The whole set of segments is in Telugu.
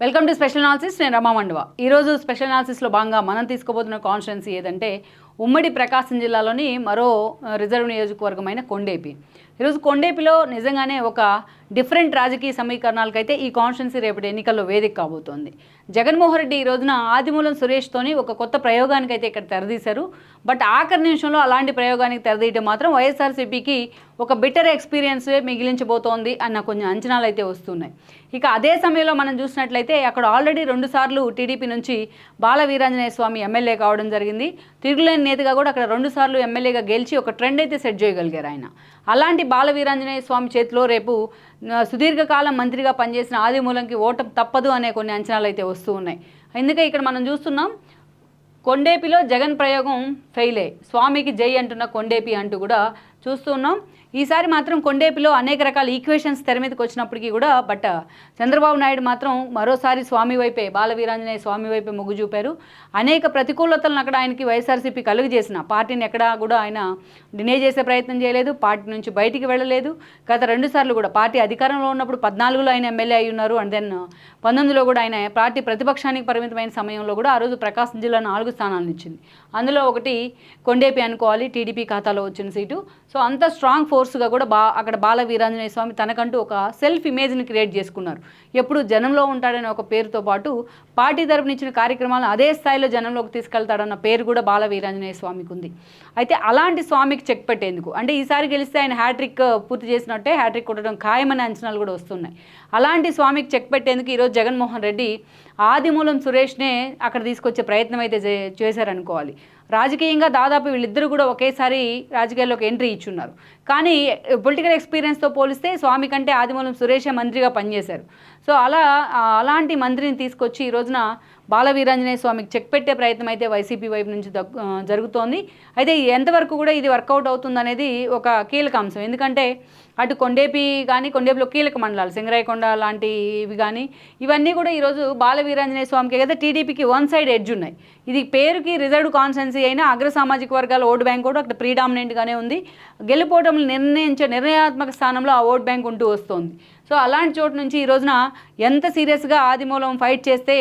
Welcome to special analysis. నేను రమా మండవ. ఈరోజు స్పెషల్ అనాలిసిస్లో భాగంగా మనం తీసుకోబోతున్న కాన్స్టిట్యున్సీ ఏదంటే ఉమ్మడి ప్రకాశం జిల్లాలోని మరో రిజర్వ్ నియోజకవర్గమైన కొండేపి. ఈరోజు కొండేపిలో నిజంగానే ఒక డిఫరెంట్ రాజకీయ సమీకరణాలకైతే ఈ కాన్స్టిట్యున్సీ రేపటి ఎన్నికల్లో వేదిక కాబోతోంది. జగన్మోహన్ రెడ్డి ఈ రోజున ఆదిమూలం సురేష్తోని ఒక కొత్త ప్రయోగానికి అయితే ఇక్కడ తెరదీశారు. బట్ ఆఖరి నిమిషంలో అలాంటి ప్రయోగానికి తెరదీయడం మాత్రం వైఎస్ఆర్సీపీకి ఒక బిటర్ ఎక్స్పీరియన్స్ మిగిలించబోతోంది అన్న కొన్ని అంచనాలు అయితే వస్తున్నాయి. ఇక అదే సమయంలో మనం చూసినట్లయితే అక్కడ ఆల్రెడీ 2 సార్లు టీడీపీ నుంచి బాల వీరాంజనేయ స్వామి ఎమ్మెల్యే కావడం జరిగింది. తిరుగులేని నేతగా కూడా అక్కడ 2 సార్లు ఎమ్మెల్యేగా గెలిచి ఒక ట్రెండ్ అయితే సెట్ చేయగలిగారు ఆయన. అలాంటి బాల వీరాంజనేయ స్వామి చేతిలో రేపు సుదీర్ఘకాలం మంత్రిగా పనిచేసిన ఆదిమూలంకి ఓటమి తప్పదు అనే కొన్ని అంచనాలు అయితే వస్తూ ఉన్నాయి. ఎందుకంటే ఇక్కడ మనం చూస్తున్నాం కొండేపిలో జగన్ ప్రయోగం ఫెయిలే, స్వామికి జై అంటున్న కొండేపి అంటూ కూడా చూస్తున్నాం. ఈసారి మాత్రం కొండేపిలో అనేక రకాల ఈక్వేషన్స్ తెర మీదకి వచ్చినప్పటికీ కూడా బట్ చంద్రబాబు నాయుడు మాత్రం మరోసారి స్వామి వైపే, బాల వీరాంజనేయ స్వామి వైపే మొగ్గు చూపారు. అనేక ప్రతికూలతలను అక్కడ ఆయనకి వైఎస్ఆర్సీపీ కలుగజేసిన పార్టీని ఎక్కడా కూడా ఆయన డినే చేసే ప్రయత్నం చేయలేదు, పార్టీ నుంచి బయటికి వెళ్ళలేదు. గత 2 సార్లు కూడా పార్టీ అధికారంలో ఉన్నప్పుడు 14లో ఆయన ఎమ్మెల్యే అయి ఉన్నారు. అండ్ దెన్ 19లో కూడా ఆయన పార్టీ ప్రతిపక్షానికి పరిమితమైన సమయంలో కూడా ఆ రోజు ప్రకాశం జిల్లా 4 స్థానాలను ఇచ్చింది. అందులో ఒకటి కొండేపి అనుకోవాలి, టీడీపీ ఖాతాలో వచ్చిన సీటు. సో అంత స్ట్రాంగ్ ఫోర్స్గా కూడా అక్కడ బాల వీరాంజనేయ స్వామి తనకంటూ ఒక సెల్ఫ్ ఇమేజ్ని క్రియేట్ చేసుకున్నారు. ఎప్పుడు జనంలో ఉంటాడనే ఒక పేరుతో పాటు పార్టీ తరపున ఇచ్చిన కార్యక్రమాలను అదే స్థాయిలో జనంలోకి తీసుకెళ్తాడన్న పేరు కూడా బాల వీరాంజనేయ స్వామికి ఉంది. అయితే అలాంటి స్వామికి చెక్ పెట్టేందుకు అంటే ఈసారి గెలిస్తే ఆయన హ్యాట్రిక్ పూర్తి చేసినట్టే హ్యాట్రిక్ కొట్టడం ఖాయమనే అంచనాలు కూడా వస్తున్నాయి. అలాంటి స్వామికి చెక్ పెట్టేందుకు ఈరోజు జగన్మోహన్ రెడ్డి ఆదిమూలం సురేష్నే అక్కడ తీసుకొచ్చే ప్రయత్నం అయితే చేశారనుకోవాలి. రాజకీయంగా దాదాపు వీళ్ళిద్దరూ కూడా ఒకేసారి రాజకీయాల్లోకి ఎంట్రీ ఇచ్చున్నారు. కానీ పొలిటికల్ ఎక్స్పీరియన్స్తో పోలిస్తే స్వామి కంటే ఆదిమూలం సురేషే మంత్రిగా పనిచేశారు. సో అలాంటి మంత్రిని తీసుకొచ్చి ఈ రోజున బాల వీరాంజనేయ స్వామికి చెక్ పెట్టే ప్రయత్నం అయితే వైసీపీ వైపు నుంచి జరుగుతోంది. అయితే ఎంతవరకు కూడా ఇది వర్కౌట్ అవుతుందనేది ఒక కీలక అంశం. ఎందుకంటే అటు కొండేపి కానీ, కొండేపిలో కీలక మండలాలు సింగరాయకొండ లాంటివి కానీ ఇవన్నీ కూడా ఈరోజు బాల వీరాంజనేయ స్వామికి కదా టీడీపీకి వన్ సైడ్ ఎడ్జ్ ఉన్నాయి. ఇది పేరుకి రిజర్వ్డ్ కాన్స్టిట్యున్సీ అయినా అగ్ర సామాజిక వర్గాల ఓటు బ్యాంక్ కూడా అక్కడ ప్రీడామినెంట్గానే ఉంది. గెలుపోవటం నిర్ణయాత్మక స్థానంలో ఆ ఓట్ బ్యాంక్ ఉంటూ వస్తుంది. సో అలాంటి చోటు నుంచి ఈ రోజున ఎంత సీరియస్గా ఆదిమూలం ఫైట్ చేస్తే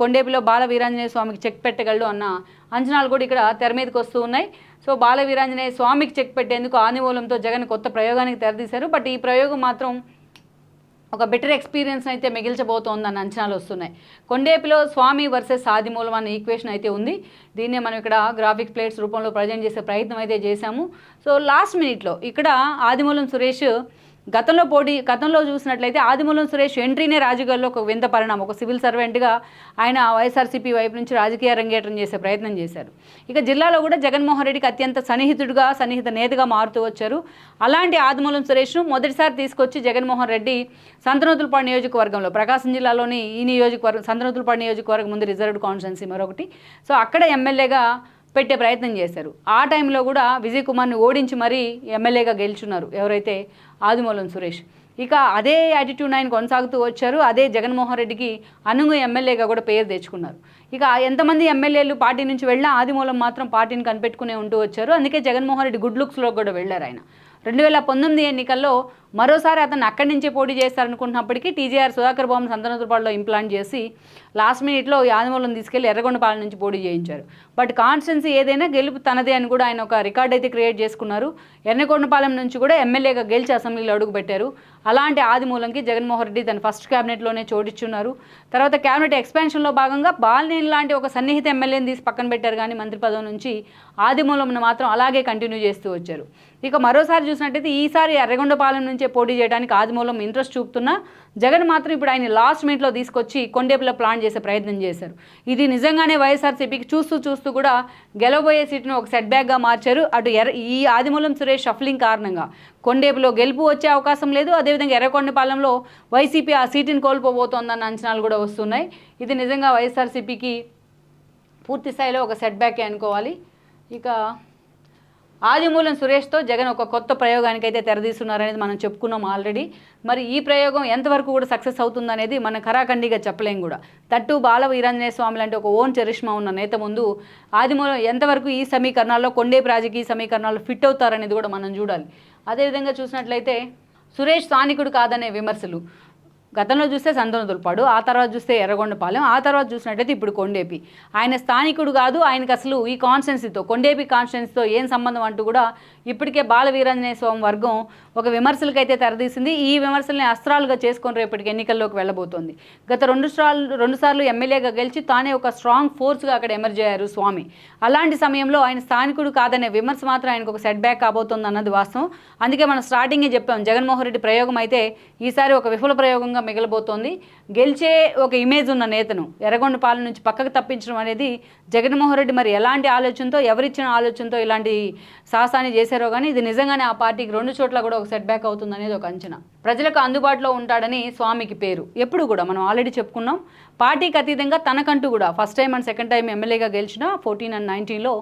కొండేపిలో బాల వీరాంజనేయ స్వామికి చెక్ పెట్టగలడు అన్న అంచనాలు కూడా ఇక్కడ తెర మీదకి వస్తూ ఉన్నాయి. సో బాల వీరాంజనేయ స్వామికి చెక్ పెట్టేందుకు ఆదిమూలంతో జగన్ కొత్త ప్రయోగానికి తెరదీశారు. బట్ ఈ ప్రయోగం మాత్రం ఒక బెటర్ ఎక్స్పీరియన్స్ అయితే మిగిల్చబోతోందన్న అంచనాలు వస్తున్నాయి. కొండేపిలో స్వామి వర్సెస్ ఆదిమూలం అన్న ఈక్వేషన్ అయితే ఉంది. దీన్నే మనం ఇక్కడ గ్రాఫిక్ ప్లేట్స్ రూపంలో ప్రజెంట్ చేసే ప్రయత్నం అయితే చేశాము. సో లాస్ట్ మినిట్లో ఇక్కడ ఆదిమూలం సురేష్ గతంలో చూసినట్లయితే ఆదిమూలం సురేష్ ఎంట్రీనే రాజకీయాల్లో ఒక వింత పరిణామం. ఒక సివిల్ సర్వెంట్గా ఆయన వైఎస్ఆర్సీపీ వైపు నుంచి రాజకీయ రంగేట్రం చేసే ప్రయత్నం చేశారు. ఇక జిల్లాలో కూడా జగన్మోహన్ రెడ్డికి అత్యంత సన్నిహిత నేతగా మారుతూ వచ్చారు. అలాంటి ఆదిమూలం సురేష్ను మొదటిసారి తీసుకొచ్చి జగన్మోహన్ రెడ్డి సంతనూతలపాడు నియోజకవర్గంలో, ప్రకాశం జిల్లాలోని ఈ నియోజకవర్గం సంతనూతలపాడు నియోజకవర్గం ముందు రిజర్వ్డ్ కాన్స్టిట్యున్సీ మరొకటి, సో అక్కడ ఎమ్మెల్యేగా పెట్టే ప్రయత్నం చేశారు. ఆ టైంలో కూడా విజయ్ కుమార్ని ఓడించి మరీ ఎమ్మెల్యేగా గెలుచున్నారు ఎవరైతే ఆదిమూలం సురేష్. ఇక అదే యాటిట్యూడ్ ఆయన కొనసాగుతూ వచ్చారు. అదే జగన్మోహన్ రెడ్డికి అనుంగు ఎమ్మెల్యేగా కూడా పేరు తెచ్చుకున్నారు. ఇక ఎంతమంది ఎమ్మెల్యేలు పార్టీ నుంచి వెళ్ళినా ఆదిమూలం మాత్రం పార్టీని కనిపెట్టుకునే ఉంటూ వచ్చారు. అందుకే జగన్మోహన్ రెడ్డి గుడ్ లుక్స్లో కూడా వెళ్ళారు ఆయన. 2019 ఎన్నికల్లో మరోసారి అతను అక్కడి నుంచే పోటీ చేస్తారనుకుంటున్నప్పటికీ టీజీఆర్ సుధాకర్ బాబును సంతనూతలపాడులో ఇంప్లాంట్ చేసి లాస్ట్ మినిట్లో ఆదిమూలం తీసుకెళ్లి ఎర్రగొండపాలెం నుంచి పోటీ చేయించారు. బట్ కాన్స్టిట్యున్సీ ఏదైనా గెలుపు తనదే అని కూడా ఆయన ఒక రికార్డ్ అయితే క్రియేట్ చేసుకున్నారు. ఎర్రగొండపాలెం నుంచి కూడా ఎమ్మెల్యేగా గెలిచి అసెంబ్లీలో అడుగుపెట్టారు. అలాంటి ఆదిమూలంకి జగన్మోహన్ రెడ్డి తన ఫస్ట్ క్యాబినెట్లోనే చోటిచ్చున్నారు. తర్వాత క్యాబినెట్ ఎక్స్పాన్షన్లో భాగంగా బాలినేని లాంటి ఒక సన్నిహిత ఎమ్మెల్యేని తీసి పక్కన పెట్టారు. కానీ మంత్రి పదవి నుంచి ఆదిమూలంను మాత్రం అలాగే కంటిన్యూ చేస్తూ వచ్చారు. ఇక మరోసారి చూసినట్టయితే ఈసారి ఎర్రగొండపాలెం నుంచే పోటీ చేయడానికి ఆదిమూలం ఇంట్రెస్ట్ చూపుతున్నా జగన్ మాత్రం ఇప్పుడు ఆయన లాస్ట్ మినిట్లో తీసుకొచ్చి కొండేపిలో ప్లాన్ చేసే ప్రయత్నం చేశారు. ఇది నిజంగానే వైఎస్ఆర్సీపీకి చూస్తూ కూడా గెలవబోయే సీటును ఒక సెట్ బ్యాక్గా మార్చారు. అటు ఈ ఆదిమూలం సురేష్ షఫ్లింగ్ కారణంగా కొండేపిలో గెలుపు వచ్చే అవకాశం లేదు. అదేవిధంగా ఎర్రగొండపాలెంలో వైసీపీ ఆ సీటుని కోల్పోబోతోందన్న అంచనాలు కూడా వస్తున్నాయి. ఇది నిజంగా వైఎస్ఆర్సీపీకి పూర్తి స్థాయిలో ఒక సెట్ బ్యాకే అనుకోవాలి. ఇక ఆదిమూలం సురేష్తో జగన్ ఒక కొత్త ప్రయోగానికి అయితే తెరదీస్తున్నారనేది మనం చెప్పుకున్నాం ఆల్రెడీ. మరి ఈ ప్రయోగం ఎంతవరకు కూడా సక్సెస్ అవుతుందనేది మనం ఖరాఖండిగా చెప్పలేం కూడా. తట్టు బాల వీరాంజనేయ స్వామి లాంటి ఒక ఓన్ చరిష్మా ఉన్న నేత ముందు ఆదిమూలం ఎంతవరకు ఈ సమీకరణాల్లో కొండేపి రాజకీయ సమీకరణాల్లో ఫిట్ అవుతారనేది కూడా మనం చూడాలి. అదేవిధంగా చూసినట్లయితే సురేష్ స్థానికుడు కాదనే విమర్శలు, గతంలో చూస్తే సంతనోతులపాడు, ఆ తర్వాత చూస్తే ఎర్రగొండపాలెం, ఆ తర్వాత చూసినట్టయితే ఇప్పుడు కొండేపి. ఆయన స్థానికుడు కాదు, ఆయనకు అసలు ఈ కాన్స్టిట్యున్సీతో కొండేపి కాన్స్టిట్యున్సీతో ఏం సంబంధం అంటూ కూడా ఇప్పటికే బాల వీరాంజనేయ స్వామి వర్గం ఒక విమర్శలకైతే తెరదీసింది. ఈ విమర్శల్ని అస్త్రాలుగా చేసుకొని రేపటికి ఎన్నికల్లోకి వెళ్ళబోతోంది. గత రెండు సార్లు ఎమ్మెల్యేగా గెలిచి తానే ఒక స్ట్రాంగ్ ఫోర్స్గా అక్కడ ఎమర్జ్ అయ్యారు స్వామి. అలాంటి సమయంలో ఆయన స్థానికుడు కాదనే విమర్శ మాత్రం ఆయనకు ఒక సెట్ బ్యాక్ కాబోతుంది అన్నది వాస్తవం. అందుకే మనం స్టార్టింగే చెప్పాం, జగన్మోహన్ రెడ్డి ప్రయోగం అయితే ఈసారి ఒక విఫల ప్రయోగంగా మిగలబోతోంది. గెలిచే ఒక ఇమేజ్ ఉన్న నేతను ఎర్రగొండపాలెం నుంచి పక్కకు తప్పించడం అనేది జగన్మోహన్ రెడ్డి మరి ఎలాంటి ఆలోచనతో, ఎవరిచ్చిన ఆలోచనతో ఇలాంటి సాహసాన్ని చేశారో కానీ ఇది నిజంగానే ఆ పార్టీకి 2 చోట్ల కూడా ఒక సెట్ బ్యాక్ అవుతుంది అనేది ఒక అంచనా. ప్రజలకు అందుబాటులో ఉంటాడని స్వామికి పేరు. ఎప్పుడు కూడా మనం ఆల్రెడీ చెప్పుకున్నాం, పార్టీకి అతీతంగా తనకంటూ కూడా first time and second time ఎమ్మెల్యేగా గెలిచిన 14 and 19లో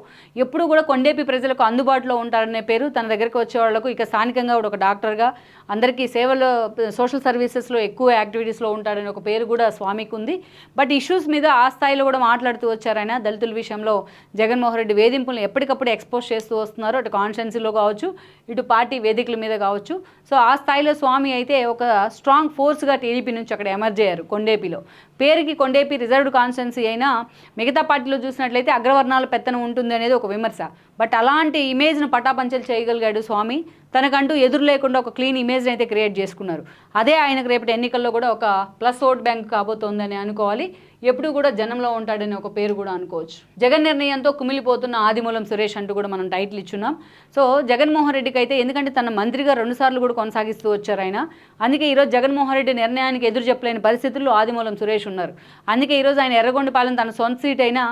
ఎప్పుడు కూడా కొండేపి ప్రజలకు అందుబాటులో ఉంటారనే పేరు. తన దగ్గరికి వచ్చే వాళ్లకు ఇక స్థానికంగా కూడా ఒక డాక్టర్గా అందరికీ సేవలు, సోషల్ సర్వీసెస్లో ఎక్కువ యాక్టివిటీస్లో ఉంటాడని ఒక పేరు కూడా స్వామికి ఉంది. బట్ ఇష్యూస్ మీద ఆ స్థాయిలో కూడా మాట్లాడుతూ వచ్చారైనా దళితుల విషయంలో జగన్మోహన్ రెడ్డి వేధింపులను ఎప్పటికప్పుడు ఎక్స్పోజ్ చేస్తూ వస్తున్నారు, అటు కాన్స్టిట్యున్సీలో కావచ్చు, ఇటు పార్టీ వేదికల మీద కావచ్చు. సో ఆ స్థాయిలో స్వామి అయితే ఒక స్ట్రాంగ్ ఫోర్స్గా టీడీపీ నుంచి అక్కడ ఎమర్జ్ అయ్యారు కొండేపిలో. పేరుకి కొండేపి రిజర్వ్డ్ కాన్స్టిట్యున్సీ అయినా మిగతా పార్టీలో చూసినట్లయితే అగ్రవర్ణాల పెత్తనం ఉంటుంది అనేది ఒక విమర్శ. బట్ అలాంటి ఇమేజ్ను పటాపంచలు చేయగలిగాడు స్వామి. తనకంటూ ఎదురు లేకుండా ఒక క్లీన్ ఇమేజ్ని అయితే క్రియేట్ చేసుకున్నారు. అదే ఆయనకు రేపటి ఎన్నికల్లో కూడా ఒక ప్లస్ ఓట్ బ్యాంక్ కాబోతోందని అనుకోవాలి. ఎప్పుడు కూడా జనంలో ఉంటాడని ఒక పేరు కూడా అనుకోవచ్చు. జగన్ నిర్ణయంతో కుమిలిపోతున్న ఆదిమూలం సురేష్ అంటూ కూడా మనం టైటిల్ ఇచ్చున్నాం. సో జగన్మోహన్ రెడ్డికి అయితే, ఎందుకంటే తన మంత్రిగా 2 సార్లు కూడా కొనసాగిస్తూ వచ్చారు ఆయన. అందుకే ఈరోజు జగన్మోహన్ రెడ్డి నిర్ణయానికి ఎదురు చెప్పలేని పరిస్థితుల్లో ఆదిమూలం సురేష్ ఉన్నారు. అందుకే ఈరోజు ఆయన ఎర్రగొండపాలెం తన సొంత సీట్ అయినా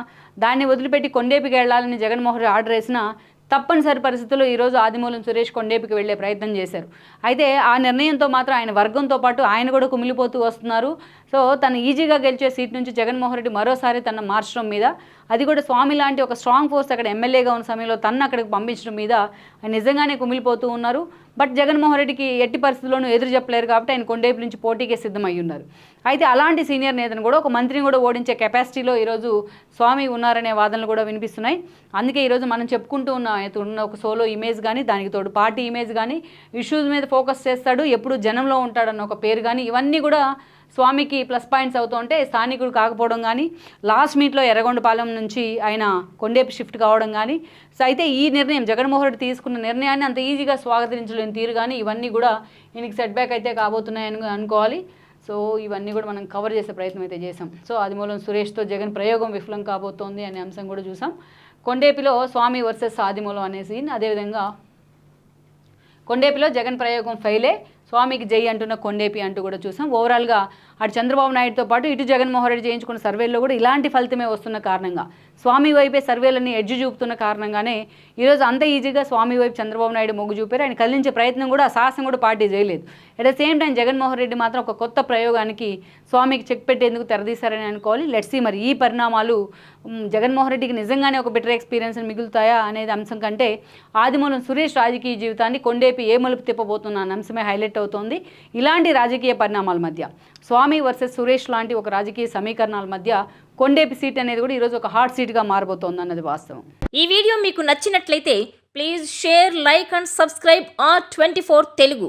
దాన్ని వదిలిపెట్టి కొండేపికి వెళ్లాలని జగన్మోహన్ రెడ్డి ఆర్డర్ వేసినా తప్పనిసరి పరిస్థితుల్లో ఈరోజు ఆదిమూలం సురేష్ కొండేపికి వెళ్లే ప్రయత్నం చేశారు. అయితే ఆ నిర్ణయంతో మాత్రం ఆయన వర్గంతో పాటు ఆయన కూడా కుమిలిపోతూ వస్తున్నారు. సో తను ఈజీగా గెలిచే సీట్ నుంచి జగన్మోహన్ రెడ్డి మరోసారి తన మార్చడం మీద, అది కూడా స్వామి లాంటి ఒక స్ట్రాంగ్ ఫోర్స్ అక్కడ ఎమ్మెల్యేగా ఉన్న సమయంలో తను అక్కడికి పంపించడం మీద ఆయన నిజంగానే కుమిలిపోతూ ఉన్నారు. బట్ జగన్మోహన్ రెడ్డికి ఎట్టి పరిస్థితుల్లోనూ ఎదురు చెప్పలేరు కాబట్టి ఆయన కొండేపి నుంచి పోటీకే సిద్ధమై ఉన్నారు. అయితే అలాంటి సీనియర్ నేతను కూడా, ఒక మంత్రిని కూడా ఓడించే కెపాసిటీలో ఈరోజు స్వామి ఉన్నారనే వాదనలు కూడా వినిపిస్తున్నాయి. అందుకే ఈరోజు మనం చెప్పుకుంటూ ఉన్న ఒక సోలో ఇమేజ్ కానీ, దానికి తోడు పార్టీ ఇమేజ్ కానీ, ఇష్యూస్ మీద ఫోకస్ చేస్తాడు, ఎప్పుడు జనంలో ఉంటాడన్న ఒక పేరు కానీ, ఇవన్నీ కూడా స్వామికి ప్లస్ పాయింట్స్ అవుతూ ఉంటే స్థానికుడు కాకపోవడం కానీ, లాస్ట్ మీట్లో ఎర్రగొండపాలెం నుంచి ఆయన కొండేపి షిఫ్ట్ కావడం కానీ, సో అయితే ఈ నిర్ణయం జగన్మోహన్ రెడ్డి తీసుకున్న నిర్ణయాన్ని అంత ఈజీగా స్వాగతించలేని తీరు కానీ ఇవన్నీ కూడా ఈయనకి సెట్ బ్యాక్ అయితే కాబోతున్నాయని అనుకోవాలి. సో ఇవన్నీ కూడా మనం కవర్ చేసే ప్రయత్నం అయితే చేసాం. సో ఆదిమూలం సురేష్తో జగన్ ప్రయోగం విఫలం కాబోతోంది అనే అంశం కూడా చూసాం. కొండేపిలో స్వామి వర్సెస్ ఆదిమూలం అనే సీన్, అదేవిధంగా కొండేపిలో జగన్ ప్రయోగం ఫెయిలే, స్వామికి జై అంటున్న కొండేపి అంటూ కూడా చూసాం. ఓవరాల్గా అటు చంద్రబాబు నాయుడుతో పాటు ఇటు జగన్మోహన్ రెడ్డి చేయించుకున్న సర్వేల్లో కూడా ఇలాంటి ఫలితమే వస్తున్న కారణంగా, స్వామి వైపే సర్వేలన్నీ ఎడ్జి చూపుతున్న కారణంగానే ఈరోజు అంత ఈజీగా స్వామి వైపు చంద్రబాబు నాయుడు మొగ్గు చూపారు. ఆయన కదిలించే ప్రయత్నం కూడా, ఆ సాహసం కూడా పార్టీ చేయలేదు. At the same time Jaganmohan Reddy మాత్రం ఒక కొత్త ప్రయోగానికి స్వామికి చెక్ పెట్టేందుకు తెరదీశారని అనుకోవాలి. లెట్స్ సీ మరి ఈ పరిణామాలు జగన్మోహన్ రెడ్డికి నిజంగానే ఒక బెటర్ ఎక్స్పీరియన్స్ మిగులుతాయా అనేది అంశం కంటే, ఆదిమూలం సురేష్ రాజకీయ జీవితాన్ని కొండేపి ఏ మలుపు తిప్పబోతున్న అనే అంశమే హైలైట్ అవుతోంది. ఇలాంటి రాజకీయ పరిణామాల మధ్య, స్వామి వర్సెస్ సురేష్ లాంటి ఒక రాజకీయ సమీకరణాల మధ్య కొండేపి సీట్ అనేది కూడా ఈరోజు ఒక హాట్ సీట్గా మారబోతోంది అన్నది వాస్తవం. ఈ వీడియో మీకు నచ్చినట్లయితే please share, like and subscribe R24 Telugu.